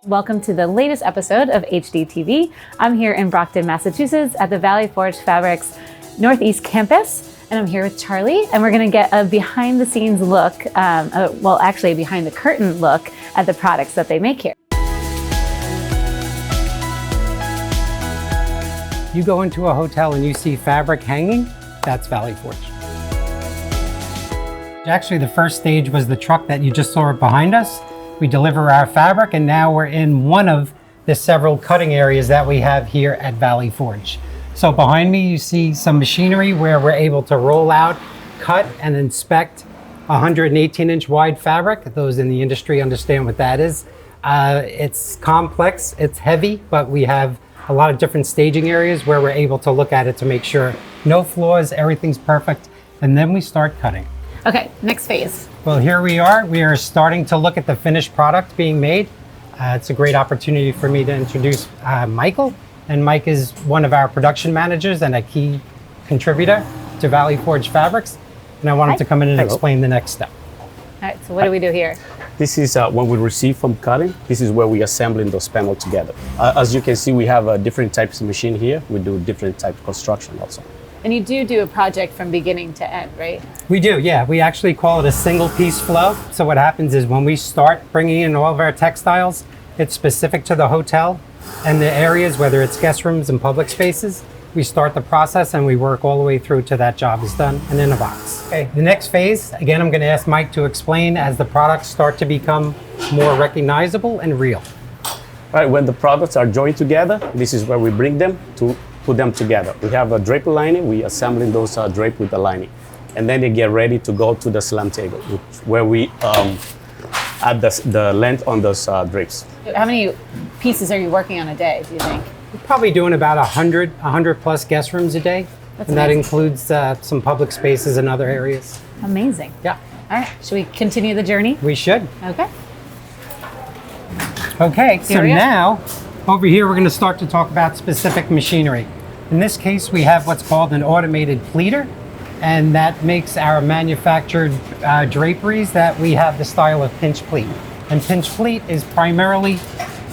Welcome to the latest episode of HDTV. I'm here in Brockton, Massachusetts at the Valley Forge Fabrics Northeast Campus, and I'm here with Charlie, and we're gonna get a behind the scenes look, well, actually a behind the curtain look at the products that they make here. You go into a hotel and you see fabric hanging, that's Valley Forge. Actually, the first stage was the truck that you just saw behind us. We deliver our fabric, and now we're in one of the several cutting areas that we have here at Valley Forge. So behind me, you see some machinery where we're able to roll out, cut, and inspect 118-inch wide fabric. Those in the industry understand what that is. It's complex, it's heavy, but we have a lot of different staging areas where we're able to look at it to make sure no flaws, everything's perfect, and then we start cutting. Okay, next phase. Well, here we are. We are starting to look at the finished product being made. It's a great opportunity for me to introduce Michael, and Mike is one of our production managers and a key contributor to Valley Forge Fabrics, and I want him to come in and explain the next step. All right, so what do we do here? This is when we receive from cutting. This is where we assembling those panels together. As you can see, we have different types of machine here. We do different type of construction also. And you do a project from beginning to end, right? We do, yeah. We actually call it a single piece flow. So what happens is when we start bringing in all of our textiles, it's specific to the hotel and the areas, whether it's guest rooms and public spaces. We start the process and we work all the way through to that job is done and in a box. Okay, the next phase, again, I'm gonna ask Mike to explain as the products start to become more recognizable and real. All right, when the products are joined together, this is where we bring them to put them together. We have a draper lining, we assembling those drape with the lining. And then they get ready to go to the slam table, where we add the length on those drapes. How many pieces are you working on a day, do you think? We're probably doing about 100 plus guest rooms a day. That's and that amazing. includes some public spaces and other areas. Amazing. Yeah. All right, should we continue the journey? We should. Okay. Okay, so Here we go. now over here we're going to start to talk about specific machinery. In this case, we have what's called an automated pleater, and that makes our manufactured draperies that we have the style of pinch pleat. And pinch pleat is primarily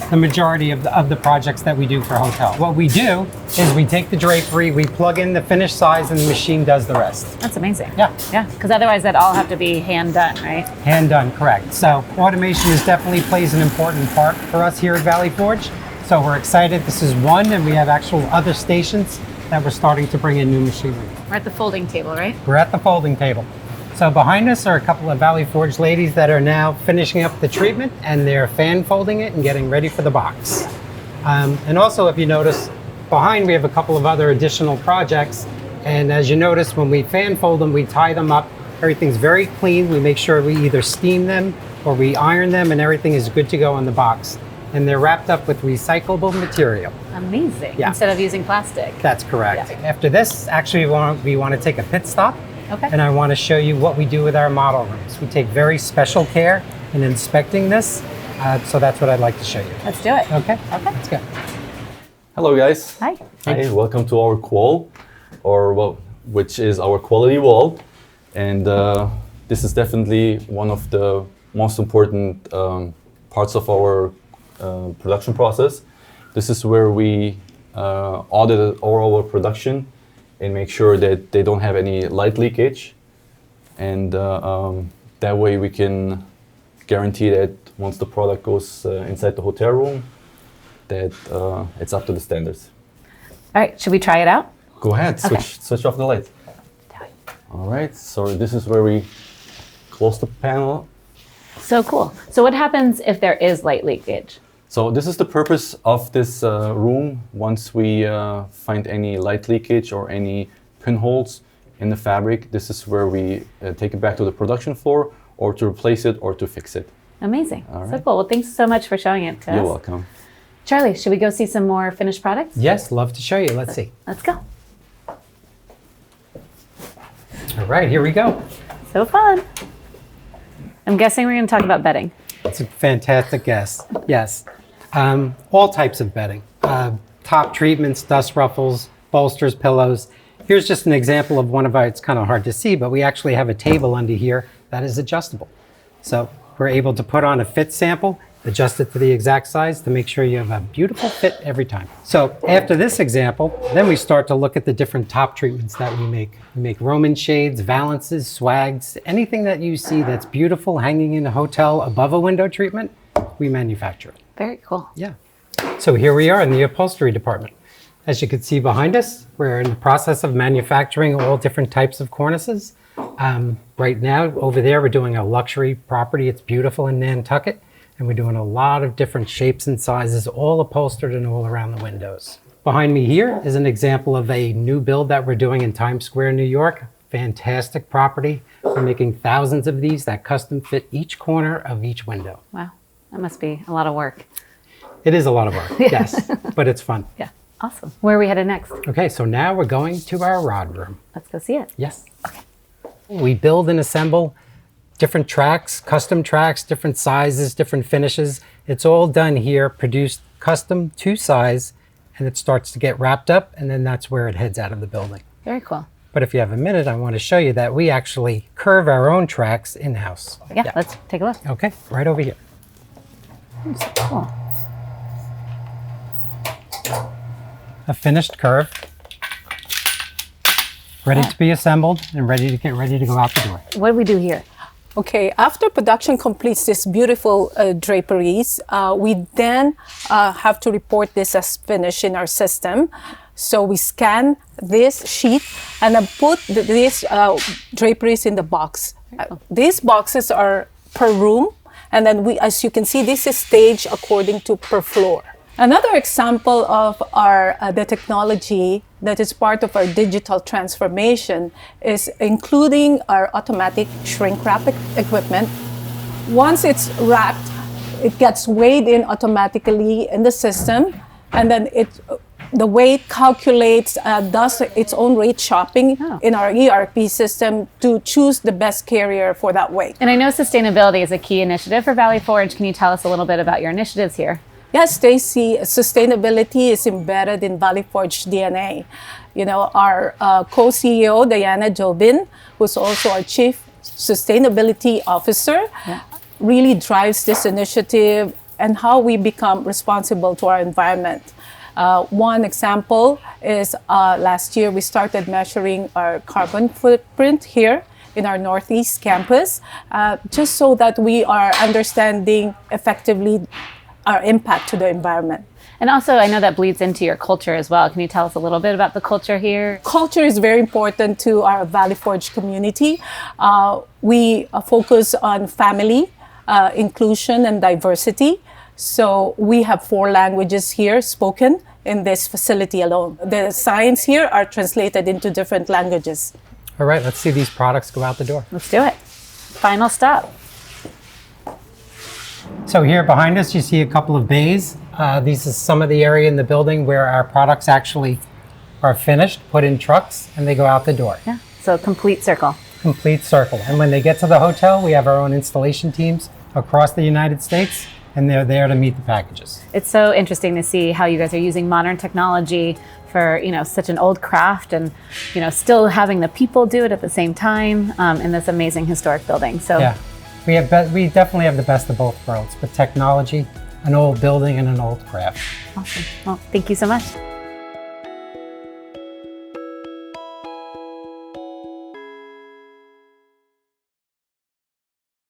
the majority of the projects that we do for hotels. What we do is we take the drapery, we plug in the finished size, and the machine does the rest. That's amazing. Yeah. Yeah, because otherwise that all have to be hand done, right? Hand done, correct. So automation is definitely plays an important part for us here at Valley Forge. So we're excited. This is one, and we have actual other stations that we're starting to bring in new machinery. We're at the folding table, right? We're at the folding table. So behind us are a couple of Valley Forge ladies that are now finishing up the treatment, and they're fan folding it and getting ready for the box. And also, if you notice, behind we have a couple of other additional projects. And as you notice, when we fan fold them, we tie them up. Everything's very clean. We make sure we either steam them or we iron them, and everything is good to go on the box. And they're wrapped up with recyclable material. Amazing. Yeah. Instead of using plastic. That's correct. Yeah. After this, actually, we want to take a pit stop. Okay. And I want to show you what we do with our model rooms. We take very special care in inspecting this. So that's what I'd like to show you. Let's do it. Okay? Okay. Let's go. Hello guys. Hi. Hi, welcome to our qual, which is our quality wall. And this is definitely one of the most important parts of our production process. This is where we audit all our production and make sure that they don't have any light leakage. And that way we can guarantee that once the product goes inside the hotel room, that it's up to the standards. All right, should we try it out? Go ahead, Okay. switch off the light. All right, so this is where we close the panel. So cool. So what happens if there is light leakage? So this is the purpose of this room. Once we find any light leakage or any pinholes in the fabric, this is where we take it back to the production floor or to replace it or to fix it. Amazing. All So right. cool. Well, thanks so much for showing it to us. You're welcome. Charlie, should we go see some more finished products? Yes, love to show you. Let's see. Let's go. All right, here we go. So fun. I'm guessing we're going to talk about bedding. It's a fantastic guess. Yes. All types of bedding. Top treatments, dust ruffles, bolsters, pillows. Here's just an example of one of our, it's kind of hard to see, but we actually have a table under here that is adjustable. So we're able to put on a fit sample adjust it to the exact size to make sure you have a beautiful fit every time. So after this example, then we start to look at the different top treatments that we make. We make Roman shades, valances, swags, anything that you see that's beautiful hanging in a hotel above a window treatment, we manufacture it. Very cool. Yeah. So here we are in the upholstery department. As you can see behind us, we're in the process of manufacturing all different types of cornices. Right now, over there, we're doing a luxury property. It's beautiful in Nantucket, and we're doing a lot of different shapes and sizes, all upholstered and all around the windows. Behind me here is an example of a new build that we're doing in Times Square, New York. Fantastic property. We're making thousands of these that custom fit each corner of each window. Wow, that must be a lot of work. It is a lot of work, yes, but it's fun. Yeah, awesome. Where are we headed next? Okay, so now we're going to our rod room. Let's go see it. Yes. Okay. We build and assemble different tracks, custom tracks, different sizes, different finishes. It's all done here, produced custom to size, and it starts to get wrapped up, and then that's where it heads out of the building. Very cool. But if you have a minute, I want to show you that we actually curve our own tracks in-house. Yeah, let's take a look. Okay, right over here. So cool. A finished curve, ready to be assembled and ready to go out the door. What do we do here? Okay, after production completes these beautiful draperies, we then have to report this as finished in our system. So we scan this sheet and then put these draperies in the box. These boxes are per room, and then as you can see, this is staged according to per floor. Another example of the technology that is part of our digital transformation is including our automatic shrink wrap equipment. Once it's wrapped, it gets weighed in automatically in the system, and then the weight calculates, does its own rate shopping in our ERP system to choose the best carrier for that weight. And I know sustainability is a key initiative for Valley Forge. Can you tell us a little bit about your initiatives here? Yes, Stacy, sustainability is embedded in Valley Forge DNA. You know, our co-CEO, Diana Jobin, who's also our Chief Sustainability Officer, really drives this initiative and how we become responsible to our environment. One example is last year we started measuring our carbon footprint here in our Northeast campus, just so that we are understanding effectively our impact to the environment. And also, I know that bleeds into your culture as well. Can you tell us a little bit about the culture here? Culture is very important to our Valley Forge community. We focus on family, inclusion, and diversity. So we have 4 languages here spoken in this facility alone. The signs here are translated into different languages. All right, let's see these products go out the door. Let's do it. Final stop. So here behind us, you see a couple of bays. This is some of the area in the building where our products actually are finished, put in trucks, and they go out the door. Yeah, so complete circle. Complete circle. And when they get to the hotel, we have our own installation teams across the United States, and they're there to meet the packages. It's so interesting to see how you guys are using modern technology for, you know, such an old craft, and, you know, still having the people do it at the same time in this amazing historic building. So yeah, we definitely have the best of both worlds, with technology, an old building, and an old craft. Awesome. Well, thank you so much.